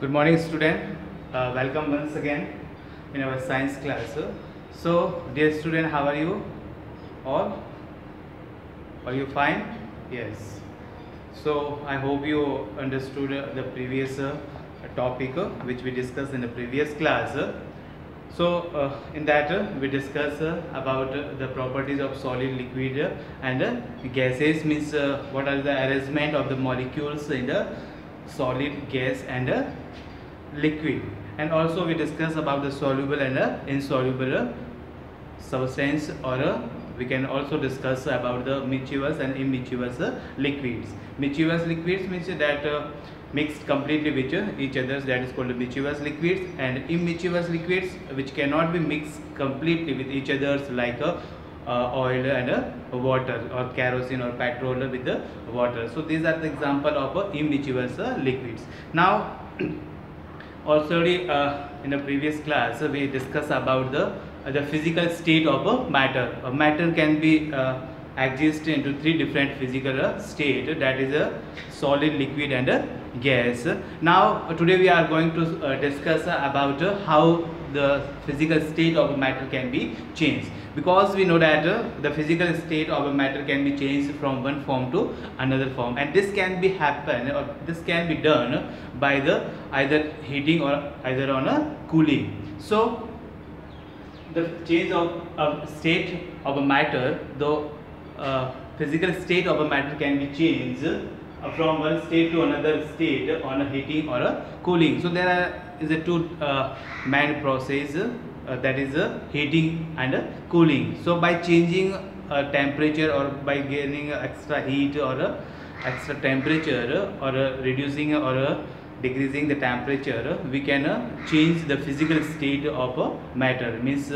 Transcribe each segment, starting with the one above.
Good morning, student. Welcome once again in our science class. So, dear student, how are you? All? Are you fine? Yes. So, I hope you understood the previous topic which we discussed in the previous class. So, in that we discuss about the properties of solid, liquid, and gases. Means what are the arrangement of the molecules in the solid, gas, and liquid. And also we discuss about the soluble and insoluble substance, or we can also discuss about the mischievous and immischievous liquids. Mischievous liquids means that mixed completely with each other, that is called mischievous liquids, and immischievous liquids which cannot be mixed completely with each other, like oil and water, or kerosene or petrol with the water. So these are the example of immischievous liquids. Now already in the previous class we discussed about the physical state of a matter. A matter can be exist into three different physical state, that is a solid, liquid, and a gas. Now today we are going to discuss about how the physical state of a matter can be changed, because we know that the physical state of a matter can be changed from one form to another form, and this can be happen, or this can be done by the either heating or either on a cooling. So the change of state of a matter, though physical state of a matter can be changed from one state to another state on a heating or a cooling. So there is a two main process, that is heating and cooling. So by changing temperature, or by gaining extra heat or extra temperature, or reducing or decreasing the temperature, we can change the physical state of a matter. Means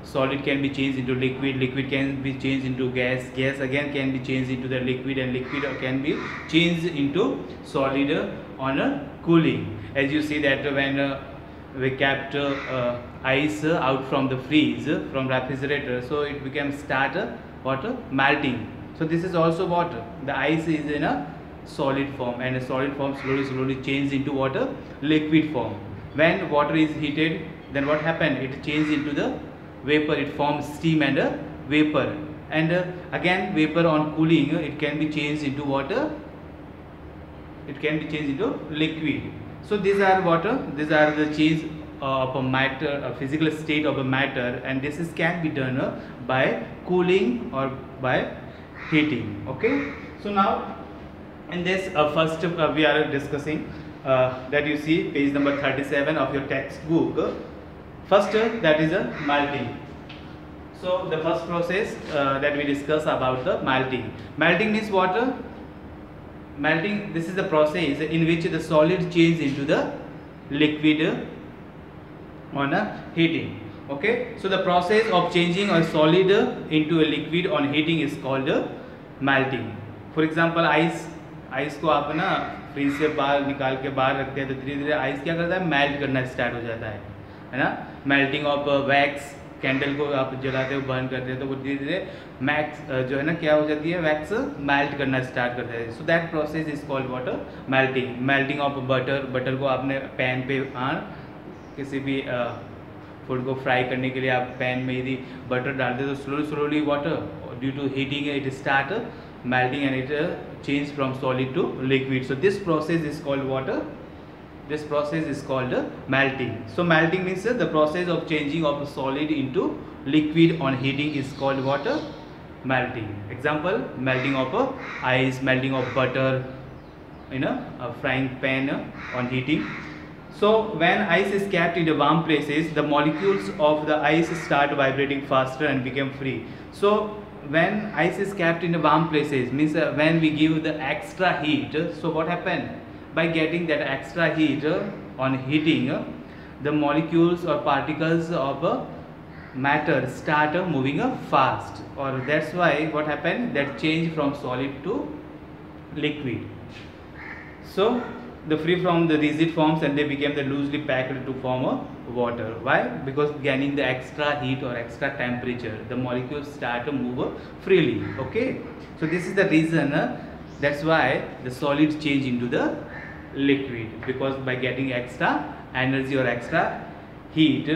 solid can be changed into liquid, liquid can be changed into gas, gas again can be changed into the liquid, and liquid can be changed into solid on a cooling. As you see that when we kept ice out from the freeze, from refrigerator, so it became melting. So this is also water. The ice is in a solid form, and a solid form slowly changes into water, liquid form. When water is heated, then what happened? It changes into the vapor, it forms steam and vapor, and again vapor on cooling, it can be changed into water, it can be changed into liquid. So these are these are the change of a matter, a physical state of a matter, and this is can be done by cooling or by heating. Okay, so now in this first we are discussing that you see page number 37 of your textbook. First that is a melting. So the first process that we discuss about the melting. Melting means what? Melting, this is the process in which the solid change into the liquid on a heating. Okay, so the process of changing a solid into a liquid on heating is called melting. For example, ice को आप ना freeze से बाहर निकाल के बाहर रखते हैं, तो धीरे धीरे आइस क्या करता है, मेल्ट करना स्टार्ट हो जाता है ना. मेल्टिंग ऑफ वैक्स, कैंडल को आप जलाते हो, बर्न करते हैं, तो वो धीरे धीरे मैक्स जो है ना क्या हो जाती है, वैक्स मेल्ट करना स्टार्ट करता है. So that process is called water melting. Melting of butter, butter को आपने पैन पे किसी भी फूड को फ्राई करने के लिए आप पैन में यदि बटर डालते हैं, तो slowly water due to heating it start melting, and it change from solid to liquid. So this process is called water. This process is called melting. So melting means the process of changing of a solid into liquid on heating is called water melting. Example, melting of ice, melting of butter in a frying pan on heating. So when ice is kept in the warm places, the molecules of the ice start vibrating faster and become free. So when ice is kept in the warm places, means when we give the extra heat, so what happened? By getting that extra heat on heating, the molecules or particles of matter start moving fast, or that's why what happened, that change from solid to liquid. So the free from the rigid forms, and they became the loosely packed to form a water. Why? Because gaining the extra heat or extra temperature, the molecules start to move freely. Okay, so this is the reason that's why the solids change into the liquid, because by getting extra energy or extra heat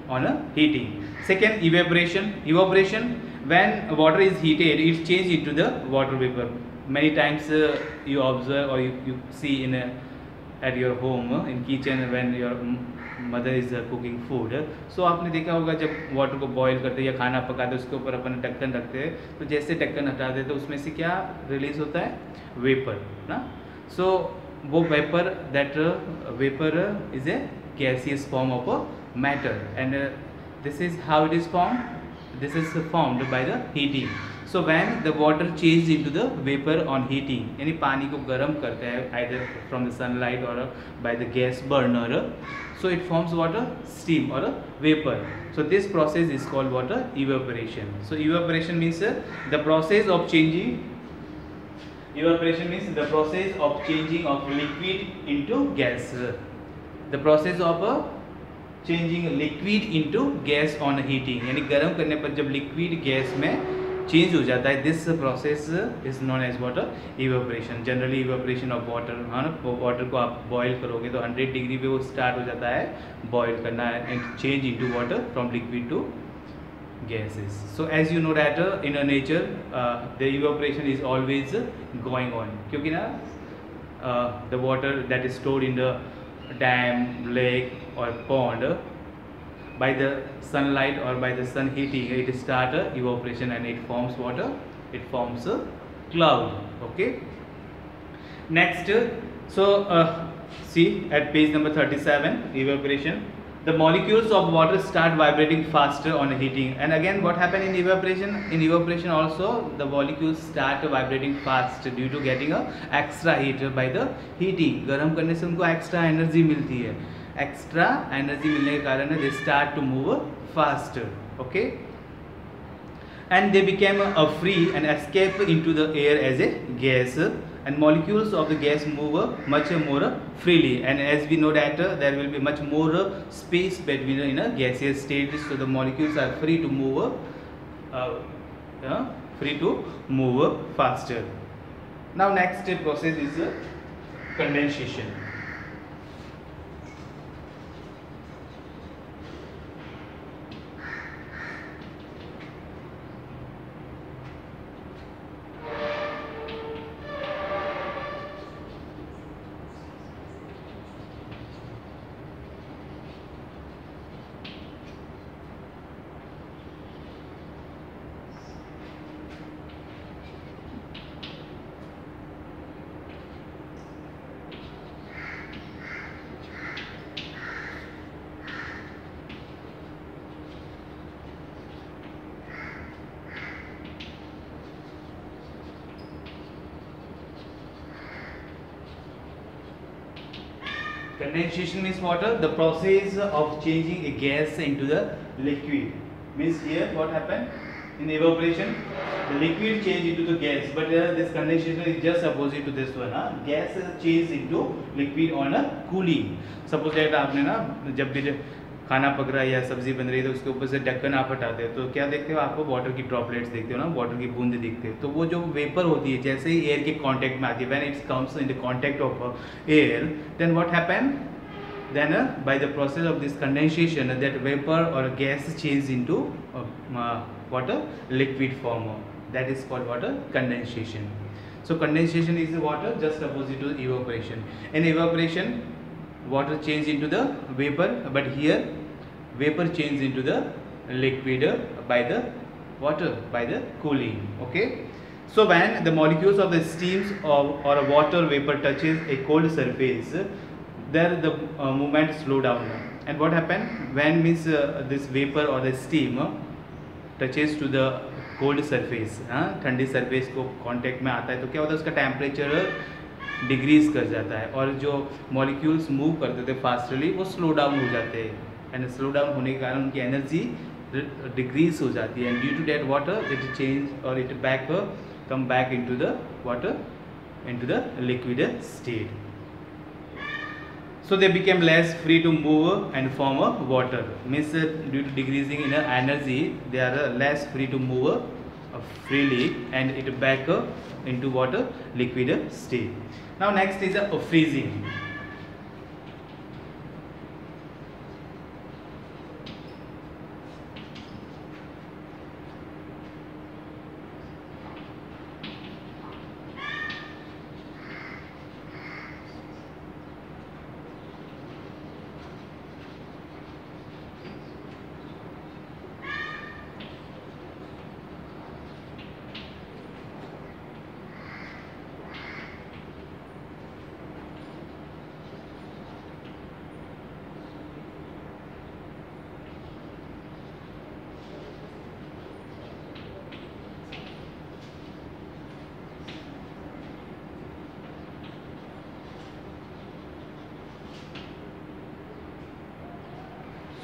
on a heating. Second, evaporation. Evaporation, when water is heated, it changes into the water vapor. Many times you observe or you see in at your home in kitchen when your mother is cooking food. So आपने देखा होगा जब water को boil करते हैं या खाना पकाते हैं उसके ऊपर अपन ढक्कन रखते हैं, तो जैसे ढक्कन हटाते हैं तो उसमें से क्या रिलीज होता है, वेपर ना. सो वो vapour, that vapour is a gaseous form of a matter, and this is how it is formed. This is formed by the heating. So when the water changes into the vapor on heating, यानी पानी को गर्म करते हैं either from the sunlight or by the gas burner, so it forms water steam or a vapor. So this process is called water evaporation. So evaporation means the process of changing. Evaporation means the process of changing of liquid into gas. The process of changing liquid into gas on heating, यानी गर्म करने पर जब liquid gas में change हो जाता है, this process is known as water evaporation. Generally evaporation of water, हाँ ना, वाटर को आप बॉयल करोगे तो 100 डिग्री पे वो स्टार्ट हो जाता है बॉयल करना and change into water from liquid to gases. So as you know that in a nature the evaporation is always going on, क्योंकि ना the water that is stored in the dam, lake or pond, by the sunlight or by the sun heating, it start evaporation and it forms water, it forms a cloud. Okay, next, so see at page number 37, evaporation. The molecules of water start vibrating faster on heating, and again what happened in evaporation? In evaporation also the molecules start vibrating fast due to getting a extra heat by the heating. गर्म करने से उनको extra energy मिलती है. Extra energy मिलने के कारण they start to move faster. Okay, and they became free and escape into the air as a gas, and molecules of the gas move much more freely, and as we know that there will be much more space between in a gaseous state, so the molecules are free to move faster. Now next process is condensation. Condensation means water, the process of changing a gas into the liquid. Means here what happened in evaporation, the liquid change into the gas, but this condensation is just opposite to this one. Gas is changed into liquid on a cooling. Suppose that आपने ना जब भी खाना पक रहा है या सब्जी बन रही है तो उसके ऊपर से ढक्कन आप हटाते हो तो क्या देखते हो, आपको वाटर की ड्रॉपलेट्स देखते हो ना, वाटर की बूंद दिखते हो. तो वो जो वेपर होती है जैसे ही एयर के कांटेक्ट में आती है, when it's comes in the contact of air, then what happen, then by the process of this condensation that vapor or gas changes into water liquid form, that is called water condensation. So condensation is water just opposite to evaporation. In evaporation water changes into the vapor, but here vapor changes into the liquid by the water, by the cooling. Okay, so when the molecules of the steams or a water vapor touches a cold surface, there the movement slow down. And what happened when means this vapor or the steam touches to the cold surface, ठंडी surface को contact में आता है तो क्या होता है, उसका टेम्परेचर डिक्रीज कर जाता है और जो मॉलिक्यूल्स मूव करते थे फास्टली वो स्लो डाउन हो जाते हैं, एंड स्लो डाउन होने के कारण उनकी एनर्जी डिक्रीज हो जाती है, and due to that water it change और it back come back into the water, into the liquid state. So they became less free to move and form a water. Means due to decreasing in energy, they are less free to move freely and it back into water liquid state. Now next is freezing.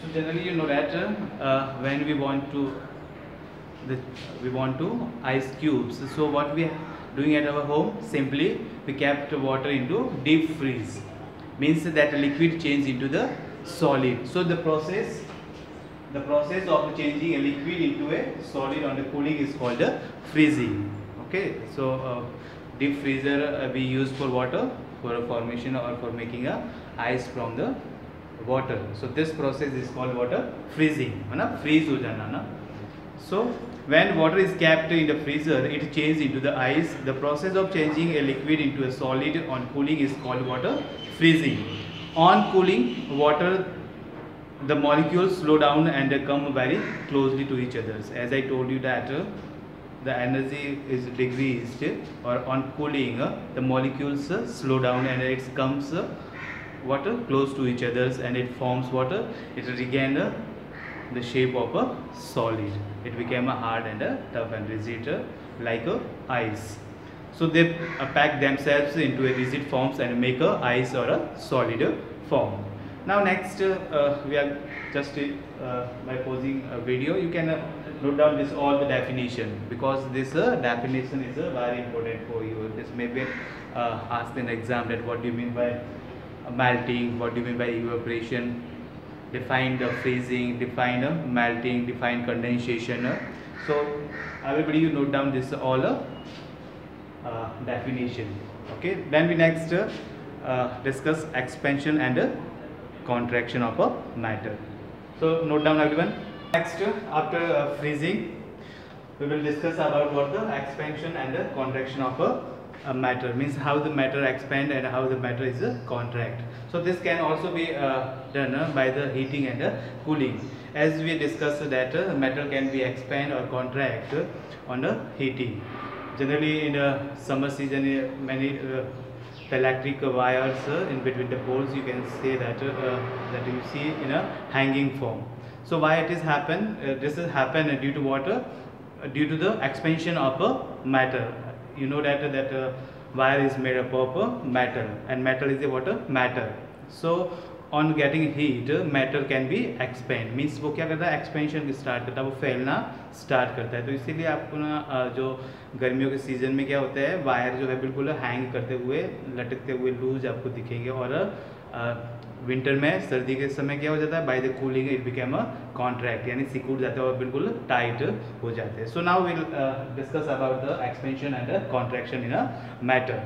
So generally, you know that when we want to ice cubes. So what we are doing at our home, simply we kept water into deep freeze, means that liquid change into the solid. So the process of changing a liquid into a solid on the cooling is called the freezing. Okay, so deep freezer we use for water, for a formation or for making a ice from the water. So this process is called water freezing, है ना, freeze हो जाना ना. So when water is kept in the freezer, it changes into the ice. The process of changing a liquid into a solid on cooling is called water freezing. On cooling, water, the molecules slow down and come very closely to each other. As I told you that the energy is decreased, or on cooling the molecules slow down and it comes water close to each other, and it forms water. It regain the shape of a solid. It became a hard and a tough and rigid like a ice. So they pack themselves into a rigid forms and make a ice or a solid form. Now next we are just by pausing a video, you can note down this all the definition, because this definition is very important for you. This may be asked in exam, that what do you mean by melting, what do you mean by evaporation, define the freezing, define melting, define condensation. So everybody you note down this all definition. Okay, then we next discuss expansion and contraction of a matter. So note down everyone. Next, after freezing, we will discuss about what the expansion and the contraction of a matter, means how the matter expand and how the matter is contract. So this can also be done by the heating and cooling. As we discussed that metal can be expand or contract on the heating. Generally in the summer season, many electric wires in between the poles, you can say that that you see in a hanging form. So why it is happen? This has happened due to water, due to the expansion of a matter. You know that wire is made up of metal, and metal is a water matter. So on getting heat, matter can be expand, means वो क्या करता है, expansion start करता है, वो फैलना start करता है. तो इसीलिए आपको ना जो गर्मियों के सीजन में क्या होता है, वायर जो है बिल्कुल हैंग करते हुए, लटकते हुए लूज आपको दिखेंगे, और विंटर में, सर्दी के समय क्या हो जाता है, by the cooling it became a contract, यानी सिकुड़ जाता है और बिल्कुल टाइट हो जाते हैं. So now will discuss about the expansion and contraction in a matter.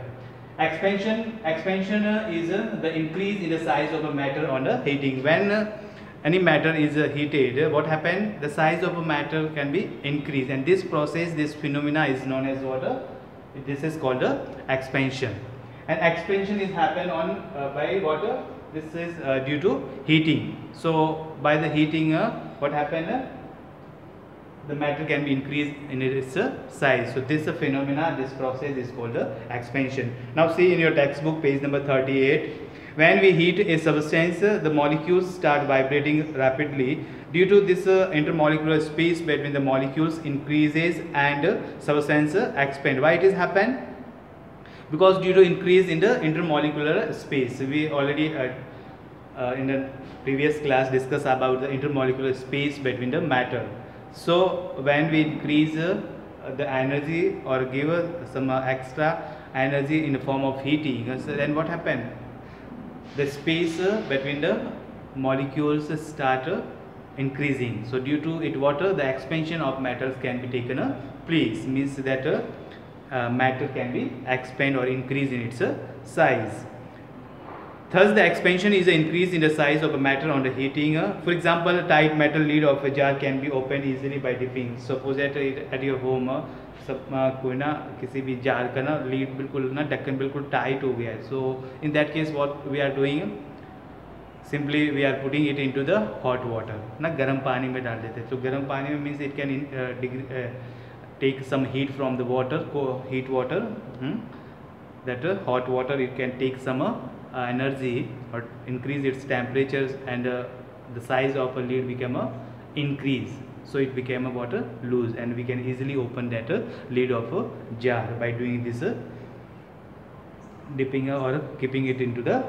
Expansion is the increase in the size of a matter on the heating. When any matter is heated, what happens? The size of a matter can be increased, and this process, this phenomena is known as what? This is called expansion. And expansion is happen on by what? This is due to heating. So by the heating, what happened? The matter can be increased in its size. So this phenomena, this process is called expansion. Now see in your textbook, page number 38. When we heat a substance, the molecules start vibrating rapidly. Due to this intermolecular space between the molecules increases and substance expand. Why it is happen? Because due to increase in the intermolecular space. We already in the previous class discussed about the intermolecular space between the matter. So when we increase the energy or give some extra energy in the form of heating, so then what happens? The space between the molecules start increasing. So due to it water, the expansion of metals can be taken place, means that matter can be expand or increase in its size. Thus the expansion is an increase in the size of a matter on the heating. For example, a tight metal lid of a jar can be opened easily by dipping. Suppose at your home सब कोई ना किसी भी jar का ना lead बिल्कुल ना ढक्कन बिल्कुल टाइट हो गया है. So in that case what we are doing, simply we are putting it into the hot water, ना गर्म पानी में डाल देते हैं. तो गर्म पानी में means it can take some heat from the water, heat water, that hot water, it can take some energy or increase its temperatures, and the size of a lid become increase. So it became a water loose, and we can easily open that lid of a jar by doing this dipping or keeping it into the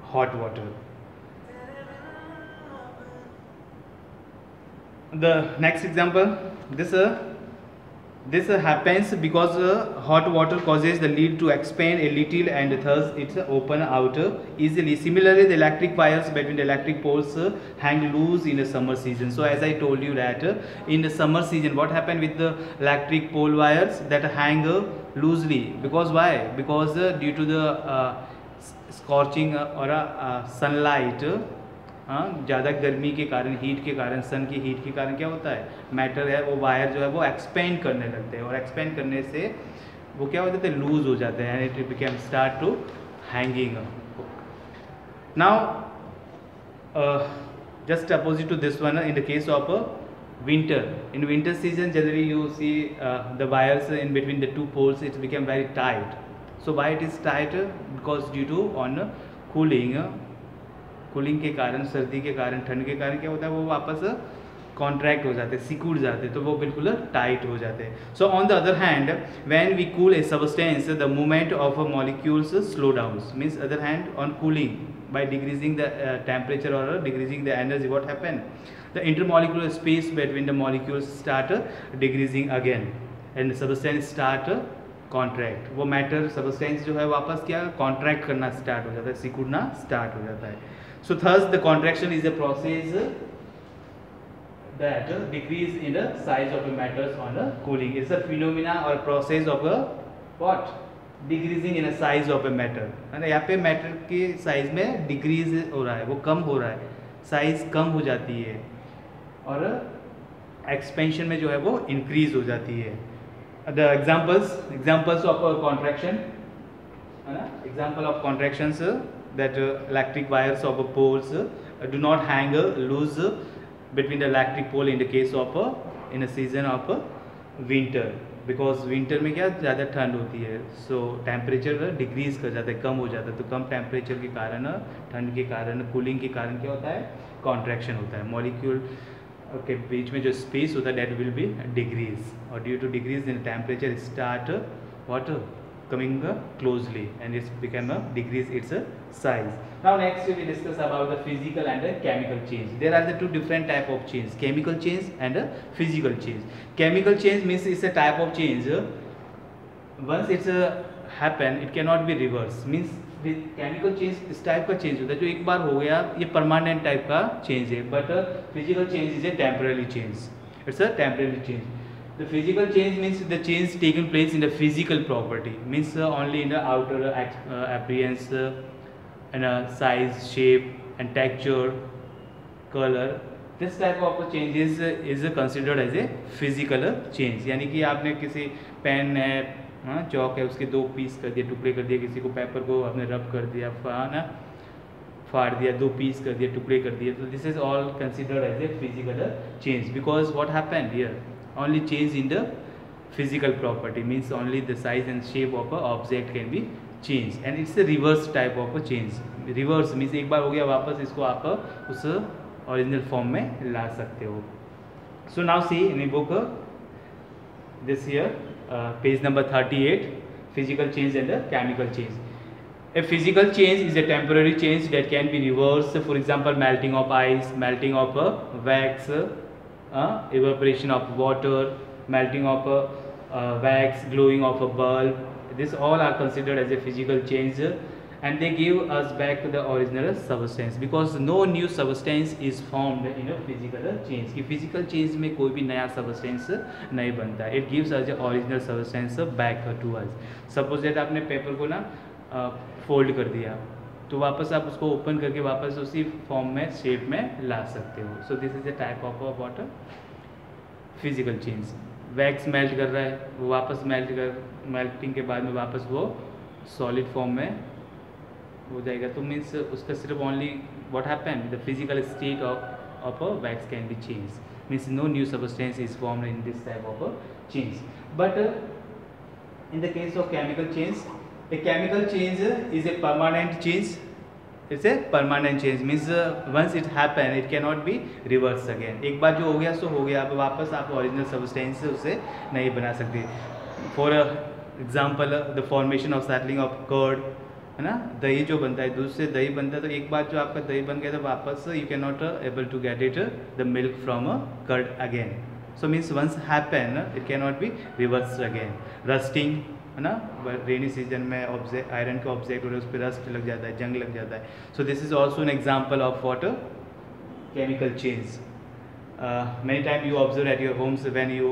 hot water. The next example, this happens because hot water causes the lid to expand a little and thus it open out easily. Similarly, the electric wires between the electric poles hang loose in the summer season. So as I told you that in the summer season, what happened with the electric pole wires that hang loosely? Because why? Because due to the scorching or sunlight, ज़्यादा गर्मी के कारण, heat के कारण, सन की heat के कारण क्या होता है, मैटर है वो वायर जो है वो एक्सपेंड करने लगते हैं और एक्सपेंड करने से वो क्या हो जाते हैं, लूज हो जाते हैं and it become start to hanging. Now just opposite to this one, in the case of winter, in winter season generally you see the wires in between the two poles, it became very tight. So why it is tight? Because due to on cooling के कारण, सर्दी के कारण, ठंड के कारण क्या होता है, वो वापस कॉन्ट्रैक्ट हो जाते हैं, सिकुड़ जाते हैं, तो वो बिल्कुल टाइट हो जाते हैं. So on the other hand when we cool a substance the movement of molecules slow down. Means other hand on cooling by decreasing the temperature or decreasing the energy, what happen, the intermolecular space between the molecules start decreasing again and substance start contract. वो matter substance जो है वापस क्या contract करना start हो जाता है, सिकुड़ना स्टार्ट हो जाता है. So thus the contraction is a process that decrease in the size of the matters on the cooling. It's a phenomena or process of a what? Decreasing in a size of a matter. है ना, यहाँ पे matter के size में decrease हो रहा है, वो कम हो रहा है, साइज कम हो जाती है और एक्सपेंशन में जो है वो इंक्रीज हो जाती है. The examples of contraction, है ना, example of contractions that electric wires of poles do not hang loose between the electric pole in the case of in a season of winter, because winter में क्या ज़्यादा ठंड होती है, सो temperature decrease कर जाता है, कम हो जाता है, तो कम टेम्परेचर के कारण, ठंड के कारण, कूलिंग के कारण क्या होता है, कॉन्ट्रैक्शन होता है. मॉलिक्यूल के बीच में जो स्पेस होता है डेट विल बी डिक्रीज, और due to decrease in temperature start what coming closely and it's become a decrease its size. Now next we discuss about the physical and the chemical change. There are the two different type of change, chemical change and physical change. Chemical change means it's a type of change, once it's happen it cannot be reversed. means with chemical change इस type का change होता है जो एक बार हो गया, ये permanent type का चेंज है. But physical change is a temporary change, it's a temporary change. The physical change means the change taken place in the physical property, means only in the outer appearance and size, shape and texture, color. This type of changes is considered as a physical change. यानी कि आपने किसी pen है, चौक है, उसके दो piece कर दिए, टुकड़े कर दिए, किसी को पेपर को आपने रब कर दिया, फाड़ दिया, दो पीस कर दिया, टुकड़े कर दिए, तो this is all considered as a physical change. Because what happened here, only change in the physical property, means only the size and shape of a object can be changed, and it's a reverse type of a change. reverse means एक बार हो गया, वापस इसको आप उस original form में ला सकते हो. so now see in a book this here page number 38, physical change and chemical change. A physical change is a temporary change that can be reversed. For example, melting of ice, melting of wax, evaporation of water, melting of wax, glowing of a bulb. This all are considered as a physical change, and they give us back the original substance, because no new substance is formed in a physical change. कि physical change में कोई भी नया substance नहीं बनता. It gives us the original substance back to us. Suppose that आपने paper को ना फोल्ड कर दिया, तो वापस आप उसको ओपन करके वापस उसी फॉर्म में, शेप में ला सकते हो. So this is a type of water physical change. Wax melt कर रहा है, वो वापस मेल्टिंग के बाद में वापस वो सॉलिड फॉर्म में हो जाएगा, तो मीन्स उसका सिर्फ only what happen, the physical state of a wax can be change, means no new substance is formed in this type of a change. But in the case of chemical change, a chemical change is a permanent change. It's a permanent change, means once it happen it cannot be reversed again. एक बार जो हो गया सो हो गया, अब वापस आप original substance उसे नहीं बना सकते. For example the formation of settling of curd है ना, दही जो बनता है, दूध से दही बनता है, तो एक बार जो आपका दही बन गया तो वापस you can not able to get it the milk from a curd again. So means once happen it can not be reverse again. Rusting, है ना, रेनी सीजन में ऑब्जेक्ट आयरन के ऑब्जेक्ट और उस पर रस्ट लग जाता है, जंग लग जाता है. So this is also an example of what chemical change. Many times you observe at your homes when you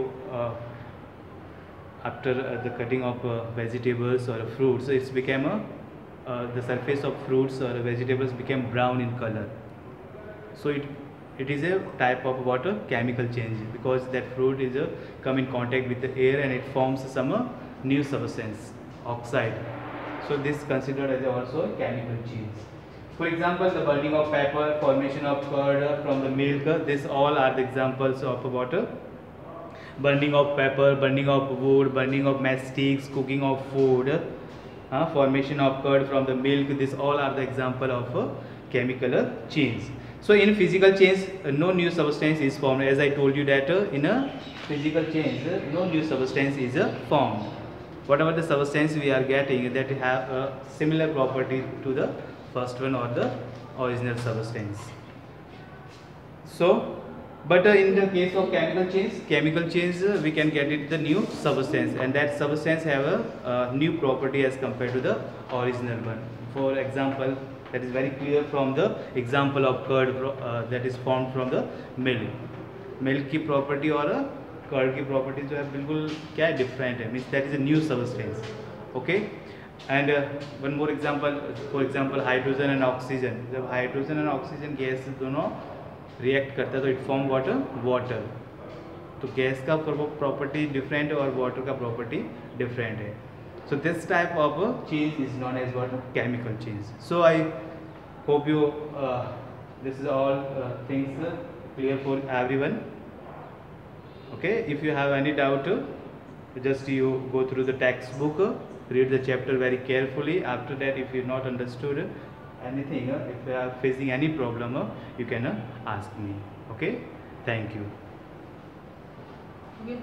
after the cutting of vegetables or fruits, so it's became the surface of fruits or vegetables became brown in color. So it is a type of water chemical change, because that fruit is come in contact with the air and it forms some new substance, oxide. So this considered as also a chemical change. For example, the burning of pepper, formation of curd from the milk, this all are the examples of water. Burning of pepper, burning of wood, burning of matchsticks, cooking of food, formation of curd from the milk, this all are the example of chemical change. So in physical change, no new substance is formed. As I told you that in a physical change, no new substance is formed. Whatever the substance we are getting, that have a similar property to the first one or the original substance. So but in the case of chemical change we can get it the new substance, and that substance have a new property as compared to the original one. For example, that is very clear from the example of curd that is formed from the milk की property और curd की property जो है बिल्कुल क्या है, different है. Means that is a new substance. Okay. And one more example, for example hydrogen and oxygen. जब हाइड्रोजन एंड ऑक्सीजन गैस दोनों रिएक्ट करता है तो इट फॉर्म वाटर. तो गैस का प्रॉपर्टी डिफरेंट है और वाटर का प्रॉपर्टी डिफरेंट है. So this type of change is known as water chemical change. So I hope you this is all things clear for everyone. Okay, if you have any doubt, just you go through the textbook, read the chapter very carefully. After that, if you not understood anything, if you are facing any problem, you can ask me. Okay, thank you. Okay.